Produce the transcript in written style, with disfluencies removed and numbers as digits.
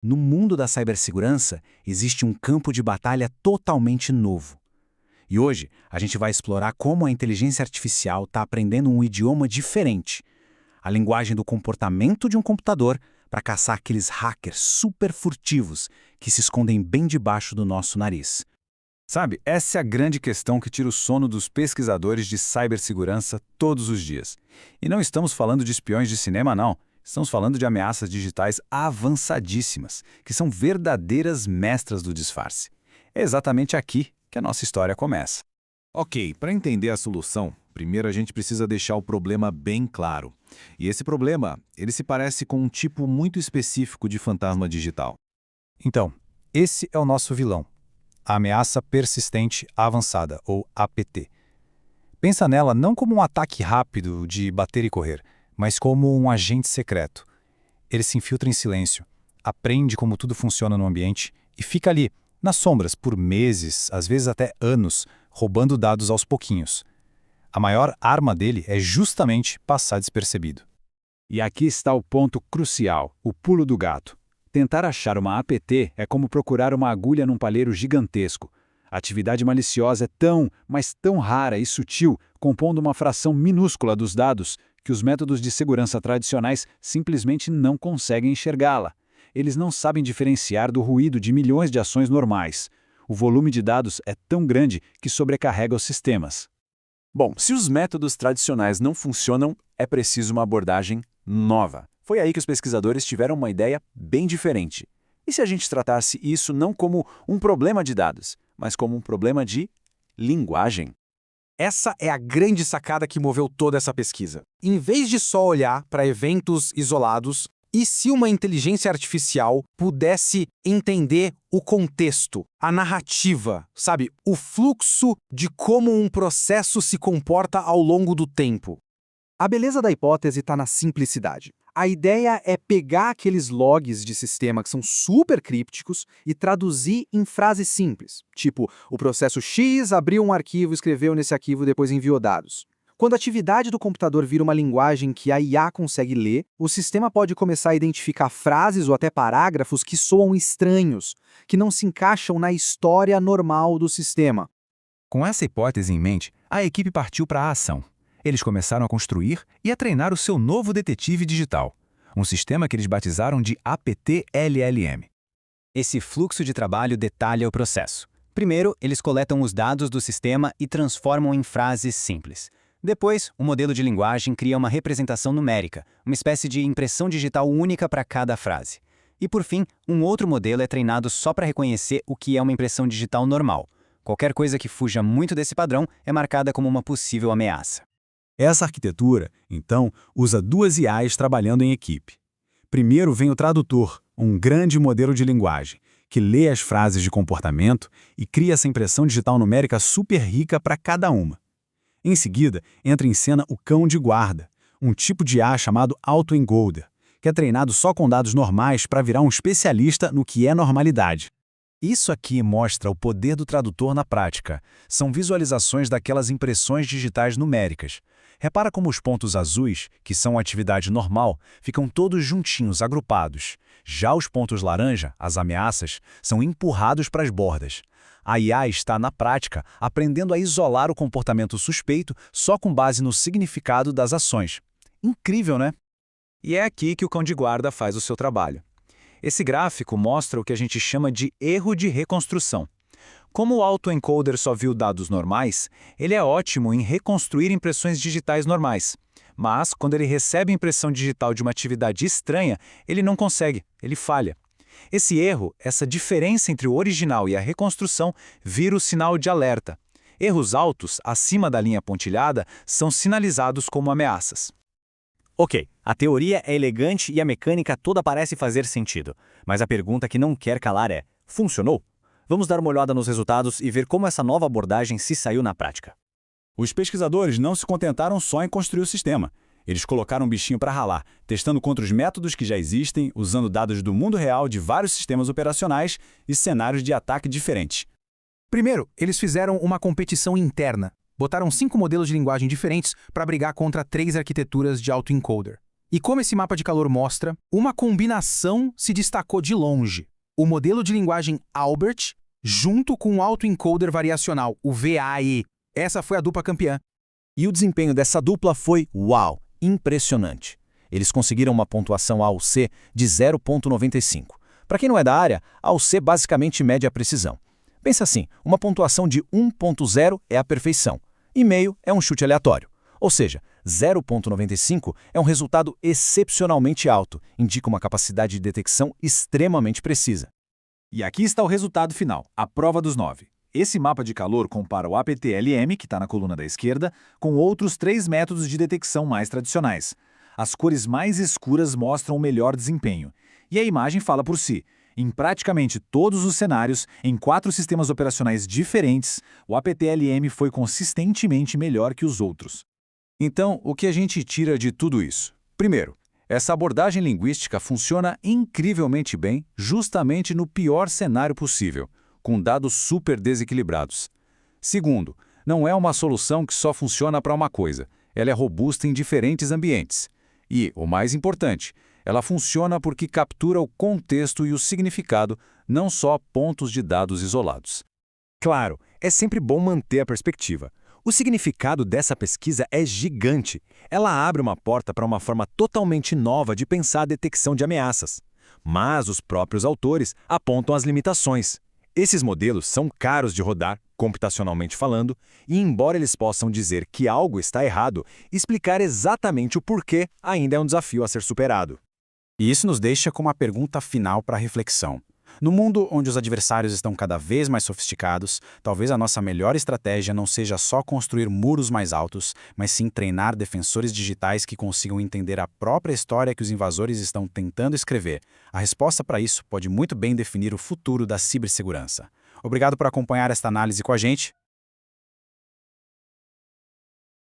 No mundo da cibersegurança, existe um campo de batalha totalmente novo. E hoje, a gente vai explorar como a inteligência artificial está aprendendo um idioma diferente, a linguagem do comportamento de um computador para caçar aqueles hackers super furtivos que se escondem bem debaixo do nosso nariz. Sabe, essa é a grande questão que tira o sono dos pesquisadores de cibersegurança todos os dias. E não estamos falando de espiões de cinema, não. Estamos falando de ameaças digitais avançadíssimas, que são verdadeiras mestras do disfarce. É exatamente aqui que a nossa história começa. Ok, para entender a solução, primeiro a gente precisa deixar o problema bem claro. E esse problema, ele se parece com um tipo muito específico de fantasma digital. Então, esse é o nosso vilão. A ameaça persistente avançada, ou APT. Pensa nela não como um ataque rápido de bater e correr, mas como um agente secreto. Ele se infiltra em silêncio, aprende como tudo funciona no ambiente e fica ali, nas sombras, por meses, às vezes até anos, roubando dados aos pouquinhos. A maior arma dele é justamente passar despercebido. E aqui está o ponto crucial, o pulo do gato. Tentar achar uma APT é como procurar uma agulha num palheiro gigantesco. A atividade maliciosa é tão, mas tão rara e sutil, compondo uma fração minúscula dos dados, que os métodos de segurança tradicionais simplesmente não conseguem enxergá-la. Eles não sabem diferenciar do ruído de milhões de ações normais. O volume de dados é tão grande que sobrecarrega os sistemas. Bom, se os métodos tradicionais não funcionam, é preciso uma abordagem nova. Foi aí que os pesquisadores tiveram uma ideia bem diferente. E se a gente tratasse isso não como um problema de dados, mas como um problema de linguagem? Essa é a grande sacada que moveu toda essa pesquisa. Em vez de só olhar para eventos isolados, e se uma inteligência artificial pudesse entender o contexto, a narrativa, sabe? O fluxo de como um processo se comporta ao longo do tempo. A beleza da hipótese está na simplicidade. A ideia é pegar aqueles logs de sistema que são super crípticos e traduzir em frases simples, tipo, o processo X abriu um arquivo, escreveu nesse arquivo e depois enviou dados. Quando a atividade do computador vira uma linguagem que a IA consegue ler, o sistema pode começar a identificar frases ou até parágrafos que soam estranhos, que não se encaixam na história normal do sistema. Com essa hipótese em mente, a equipe partiu para a ação. Eles começaram a construir e a treinar o seu novo detetive digital, um sistema que eles batizaram de APT-LLM. Esse fluxo de trabalho detalha o processo. Primeiro, eles coletam os dados do sistema e transformam em frases simples. Depois, o modelo de linguagem cria uma representação numérica, uma espécie de impressão digital única para cada frase. E por fim, um outro modelo é treinado só para reconhecer o que é uma impressão digital normal. Qualquer coisa que fuja muito desse padrão é marcada como uma possível ameaça. Essa arquitetura, então, usa duas IAs trabalhando em equipe. Primeiro vem o tradutor, um grande modelo de linguagem, que lê as frases de comportamento e cria essa impressão digital numérica super rica para cada uma. Em seguida, entra em cena o cão de guarda, um tipo de IA chamado autoencoder, que é treinado só com dados normais para virar um especialista no que é normalidade. Isso aqui mostra o poder do tradutor na prática. São visualizações daquelas impressões digitais numéricas. Repara como os pontos azuis, que são a atividade normal, ficam todos juntinhos, agrupados. Já os pontos laranja, as ameaças, são empurrados para as bordas. A IA está, na prática, aprendendo a isolar o comportamento suspeito só com base no significado das ações. Incrível, né? E é aqui que o cão de guarda faz o seu trabalho. Esse gráfico mostra o que a gente chama de erro de reconstrução. Como o autoencoder só viu dados normais, ele é ótimo em reconstruir impressões digitais normais. Mas, quando ele recebe a impressão digital de uma atividade estranha, ele não consegue, ele falha. Esse erro, essa diferença entre o original e a reconstrução, vira o sinal de alerta. Erros altos, acima da linha pontilhada, são sinalizados como ameaças. Ok, a teoria é elegante e a mecânica toda parece fazer sentido. Mas a pergunta que não quer calar é: funcionou? Vamos dar uma olhada nos resultados e ver como essa nova abordagem se saiu na prática. Os pesquisadores não se contentaram só em construir o sistema. Eles colocaram um bichinho para ralar, testando contra os métodos que já existem, usando dados do mundo real de vários sistemas operacionais e cenários de ataque diferentes. Primeiro, eles fizeram uma competição interna. Botaram 5 modelos de linguagem diferentes para brigar contra 3 arquiteturas de autoencoder. E como esse mapa de calor mostra, uma combinação se destacou de longe. O modelo de linguagem Albert, junto com o autoencoder variacional, o VAE. Essa foi a dupla campeã. E o desempenho dessa dupla foi, uau, impressionante. Eles conseguiram uma pontuação AUC de 0,95. Para quem não é da área, AUC basicamente mede a precisão. Pensa assim, uma pontuação de 1,0 é a perfeição, e meio é um chute aleatório. Ou seja, 0,95 é um resultado excepcionalmente alto, indica uma capacidade de detecção extremamente precisa. E aqui está o resultado final, a prova dos 9. Esse mapa de calor compara o APT-LM, que está na coluna da esquerda, com outros 3 métodos de detecção mais tradicionais. As cores mais escuras mostram o melhor desempenho. E a imagem fala por si. Em praticamente todos os cenários, em 4 sistemas operacionais diferentes, o APT-LM foi consistentemente melhor que os outros. Então, o que a gente tira de tudo isso? Primeiro, essa abordagem linguística funciona incrivelmente bem justamente no pior cenário possível, com dados super desequilibrados. Segundo, não é uma solução que só funciona para uma coisa, ela é robusta em diferentes ambientes. E, o mais importante, ela funciona porque captura o contexto e o significado, não só pontos de dados isolados. Claro, é sempre bom manter a perspectiva. O significado dessa pesquisa é gigante. Ela abre uma porta para uma forma totalmente nova de pensar a detecção de ameaças. Mas os próprios autores apontam as limitações. Esses modelos são caros de rodar, computacionalmente falando, e embora eles possam dizer que algo está errado, explicar exatamente o porquê ainda é um desafio a ser superado. E isso nos deixa com uma pergunta final para reflexão. No mundo onde os adversários estão cada vez mais sofisticados, talvez a nossa melhor estratégia não seja só construir muros mais altos, mas sim treinar defensores digitais que consigam entender a própria história que os invasores estão tentando escrever. A resposta para isso pode muito bem definir o futuro da cibersegurança. Obrigado por acompanhar esta análise com a gente.